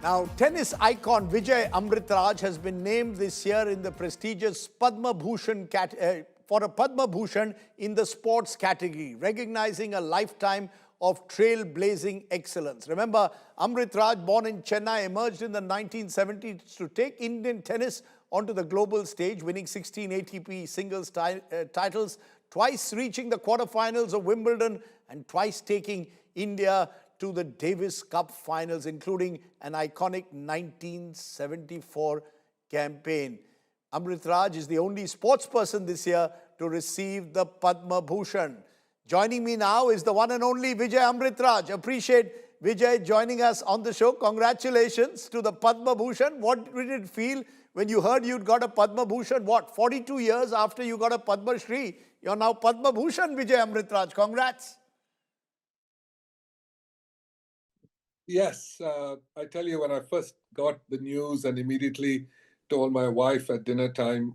Now, tennis icon Vijay Amritraj has been named this year in the prestigious Padma Bhushan for a Padma Bhushan in the sports category, recognizing a lifetime of trailblazing excellence. Remember, Amritraj, born in Chennai, emerged in the 1970s to take Indian tennis onto the global stage, winning 16 ATP singles titles, twice reaching the quarterfinals of Wimbledon, and twice taking India to the Davis Cup finals, including an iconic 1974 campaign. Amritraj is the only sportsperson this year to receive the Padma Bhushan. Joining me now is the one and only Vijay Amritraj. Appreciate Vijay joining us on the show. Congratulations to the Padma Bhushan. What did it feel when you heard you'd got a Padma Bhushan? What, 42 years after you got a Padma Shri? You're now Padma Bhushan, Vijay Amritraj. Congrats. Yes, I tell you, when I first got the news and immediately told my wife at dinner time,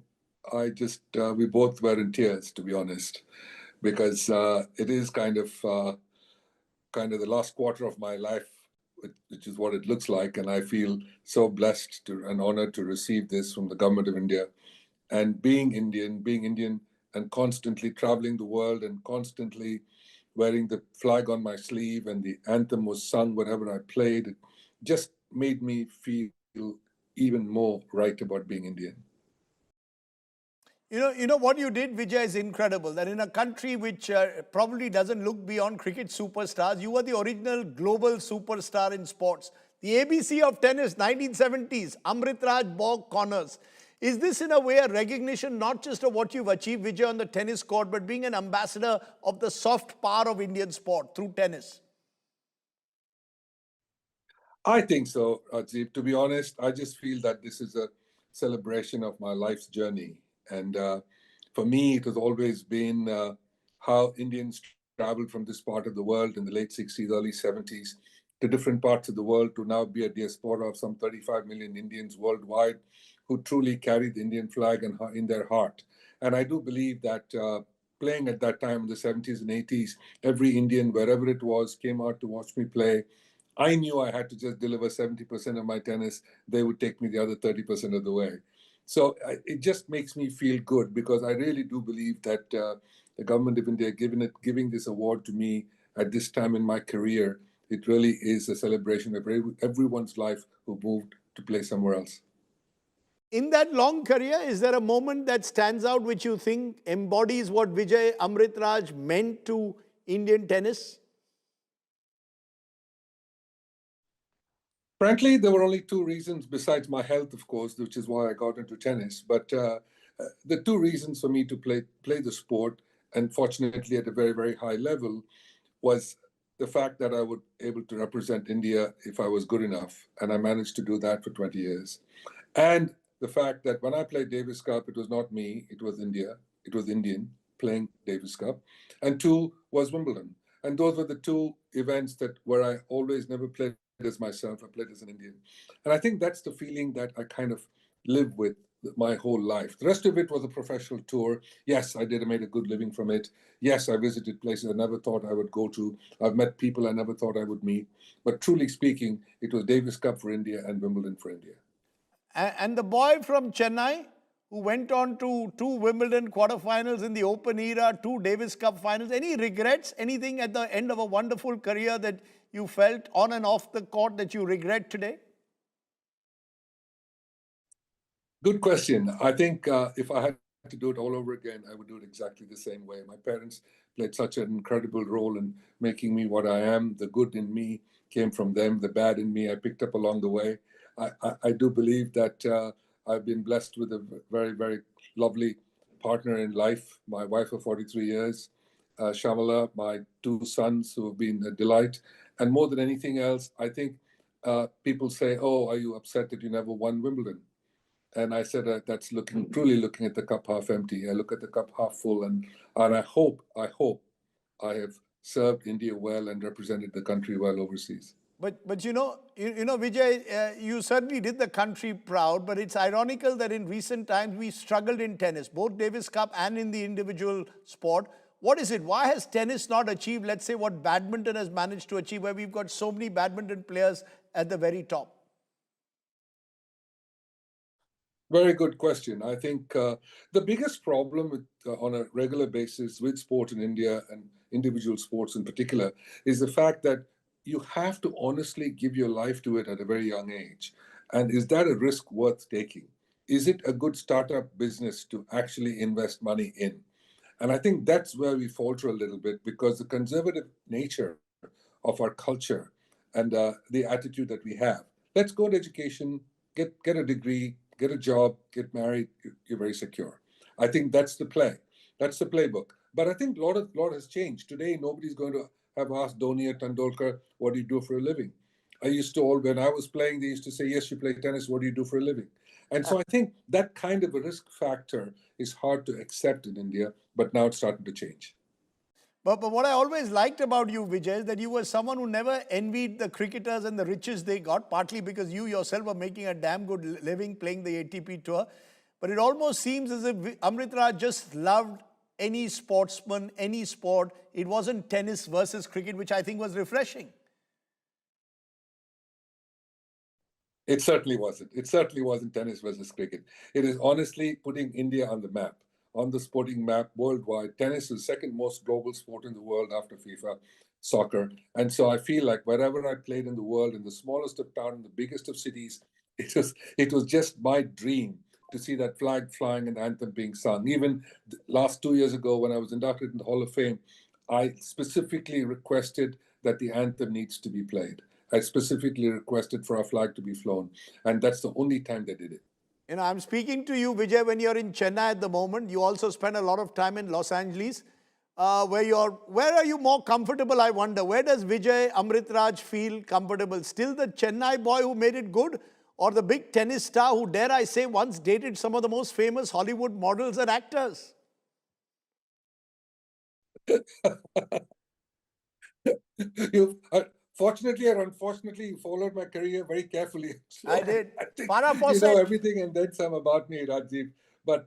we both were in tears, to be honest, because it is kind of the last quarter of my life, which is what it looks like, and I feel so blessed and honored to receive this from the government of India. And being Indian, and constantly traveling the world and constantly wearing the flag on my sleeve, and the anthem was sung whenever I played. It just made me feel even more right about being Indian. You know what you did, Vijay, is incredible. That in a country which probably doesn't look beyond cricket superstars, you were the original global superstar in sports. The ABC of tennis, 1970s, Amritraj Borg Corners. Is this in a way a recognition not just of what you've achieved, Vijay, on the tennis court, but being an ambassador of the soft power of Indian sport through tennis? I think so, Rajdeep. To be honest, I just feel that this is a celebration of my life's journey. And for me, it has always been how Indians traveled from this part of the world in the late 60s, early 70s to different parts of the world to now be a diaspora of some 35 million Indians worldwide who truly carry the Indian flag in their heart. And I do believe that playing at that time in the 70s and 80s, every Indian, wherever it was, came out to watch me play. I knew I had to just deliver 70% of my tennis. They would take me the other 30% of the way. So it just makes me feel good, because I really do believe that the government of India giving this award to me at this time in my career, it really is a celebration of everyone's life who moved to play somewhere else. In that long career, is there a moment that stands out which you think embodies what Vijay Amritraj meant to Indian tennis? Frankly, there were only two reasons besides my health, of course, which is why I got into tennis. But the two reasons for me to play the sport, and fortunately at a very, very high level, was the fact that I would able to represent India if I was good enough. And I managed to do that for 20 years. And the fact that when I played Davis Cup, it was not me, it was India. It was Indian playing Davis Cup. And two was Wimbledon. And those were the two events where I always never played as myself. I played as an Indian. And I think that's the feeling that I kind of live with my whole life. The rest of it was a professional tour. Yes, I made a good living from it. Yes, I visited places I never thought I would go to. I've met people I never thought I would meet. But truly speaking, it was Davis Cup for India and Wimbledon for India. And the boy from Chennai who went on to two Wimbledon quarterfinals in the Open era, two Davis Cup finals. Any regrets? Anything at the end of a wonderful career that you felt on and off the court that you regret today? Good question. I think if I had to do it all over again, I would do it exactly the same way. My parents played such an incredible role in making me what I am. The good in me came from them. The bad in me I picked up along the way. I do believe that I've been blessed with a very, very lovely partner in life. My wife of 43 years, Shyamala, my two sons who have been a delight. And more than anything else, I think people say, "Oh, are you upset that you never won Wimbledon?" And I said, that's truly looking at the cup half empty. I look at the cup half full, and I hope I have served India well and represented the country well overseas. But you know, Vijay, you certainly did the country proud, but it's ironical that in recent times we struggled in tennis, both Davis Cup and in the individual sport. What is it? Why has tennis not achieved, let's say, what badminton has managed to achieve, where we've got so many badminton players at the very top? Very good question. I think the biggest problem with, on a regular basis with sport in India and individual sports in particular is the fact that you have to honestly give your life to it at a very young age. And is that a risk worth taking? Is it a good startup business to actually invest money in? And I think that's where we falter a little bit because the conservative nature of our culture and the attitude that we have. Let's go to education, get a degree, get a job, get married, you're very secure. I think that's the play. That's the playbook. But I think lot has changed. Today, nobody's going to have asked Dhoni or Tendulkar, what do you do for a living? I used to all when I was playing, they used to say, yes, you play tennis, what do you do for a living? And so I think that kind of a risk factor is hard to accept in India, but now it's starting to change. But what I always liked about you, Vijay, is that you were someone who never envied the cricketers and the riches they got, partly because you yourself were making a damn good living playing the ATP tour. But it almost seems as if Amritraj just loved any sportsman, any sport. It wasn't tennis versus cricket, which I think was refreshing. It certainly wasn't. It certainly wasn't tennis versus cricket. It is honestly putting India on the map, on the sporting map worldwide. Tennis is the second most global sport in the world after FIFA, soccer. And so I feel like wherever I played in the world, in the smallest of towns, in the biggest of cities, it was just my dream to see that flag flying and the anthem being sung. Even last 2 years ago, when I was inducted in the Hall of Fame, I specifically requested that the anthem needs to be played. I specifically requested for our flag to be flown, and that's the only time they did it. You know, I'm speaking to you, Vijay, when you're in Chennai at the moment. You also spend a lot of time in Los Angeles. Where are you more comfortable, I wonder? Where does Vijay Amritraj feel comfortable? Still the Chennai boy who made it good? Or the big tennis star who, dare I say, once dated some of the most famous Hollywood models and actors? you Fortunately or unfortunately, you followed my career very carefully. I So did. I think Farah you know Fawcett everything and then some about me, Rajdeep. But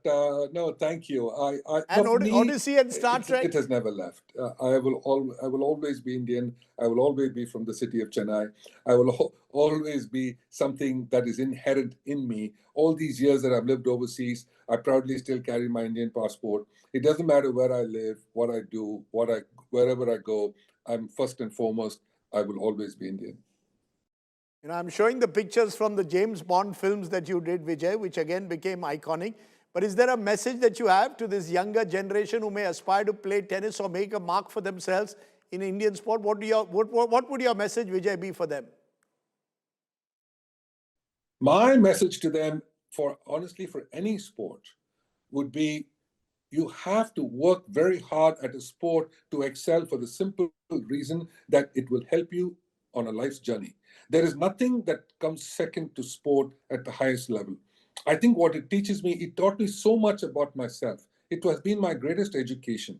no, thank you. and For me, Odyssey and Star it Trek. has never left. I will always be Indian. I will always be from the city of Chennai. I will always be something that is inherent in me. All these years that I've lived overseas, I proudly still carry my Indian passport. It doesn't matter where I live, what I do, wherever I go. I'm first and foremost, I will always be Indian. You know, I'm showing the pictures from the James Bond films that you did, Vijay, which again became iconic. But is there a message that you have to this younger generation who may aspire to play tennis or make a mark for themselves in Indian sport? What would your message, Vijay, be for them? My message to them, for honestly, for any sport, would be you have to work very hard at a sport to excel for the simple reason that it will help you on a life's journey. There is nothing that comes second to sport at the highest level. I think what it teaches me, it taught me so much about myself. It has been my greatest education.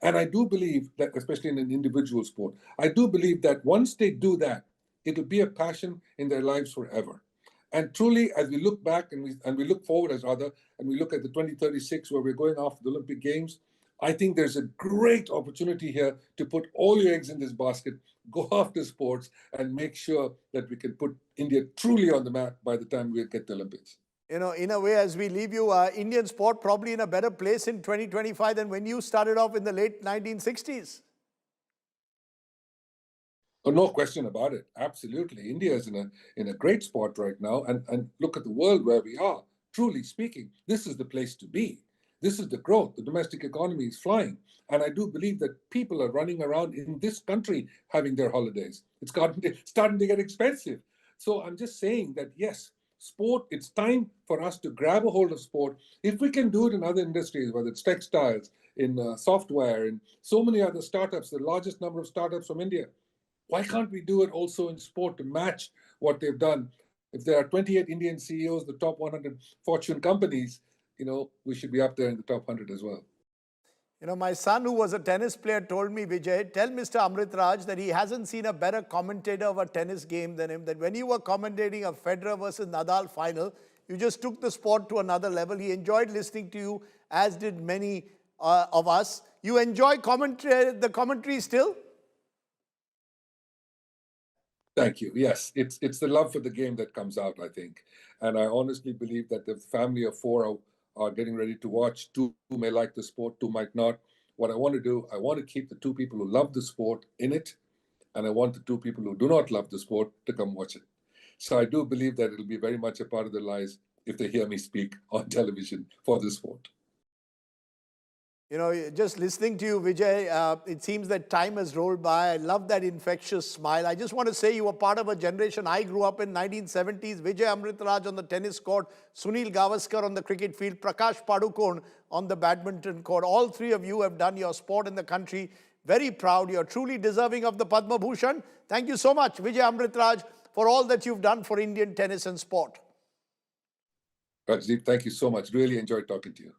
And I do believe that, especially in an individual sport, I do believe that once they do that, it'll be a passion in their lives forever. And truly, as we look back and we look forward, as rather, and we look at the 2036 where we're going after the Olympic Games, I think there's a great opportunity here to put all your eggs in this basket, go after sports, and make sure that we can put India truly on the map by the time we get the Olympics. You know, in a way, as we leave you, Indian sport probably in a better place in 2025 than when you started off in the late 1960s. Oh, no question about it. Absolutely. India is in a great spot right now. And look at the world where we are. Truly speaking, this is the place to be. This is the growth. The domestic economy is flying. And I do believe that people are running around in this country having their holidays. It's starting to get expensive. So I'm just saying that, yes, sport, it's time for us to grab a hold of sport. If we can do it in other industries, whether it's textiles, in software, and so many other startups, the largest number of startups from India, why can't we do it also in sport to match what they've done? If there are 28 Indian CEOs, the top 100 Fortune companies, we should be up there in the top 100 as well. You know, my son, who was a tennis player, told me, Vijay, tell Mr. Amritraj that he hasn't seen a better commentator of a tennis game than him, that when you were commentating a Federer versus Nadal final, you just took the sport to another level. He enjoyed listening to you, as did many of us. You enjoy the commentary still? Thank you. Yes, it's the love for the game that comes out, I think, and I honestly believe that the family of four are getting ready to watch. Two may like the sport, two might not. What I want to do, I want to keep the two people who love the sport in it, and I want the two people who do not love the sport to come watch it. So I do believe that it'll be very much a part of their lives if they hear me speak on television for the sport. You know, just listening to you, Vijay, it seems that time has rolled by. I love that infectious smile. I just want to say you were part of a generation. I grew up in 1970s. Vijay Amritraj on the tennis court, Sunil Gavaskar on the cricket field, Prakash Padukone on the badminton court. All three of you have done your sport in the country. Very proud. You're truly deserving of the Padma Bhushan. Thank you so much, Vijay Amritraj, for all that you've done for Indian tennis and sport. Rajdeep, thank you so much. Really enjoyed talking to you.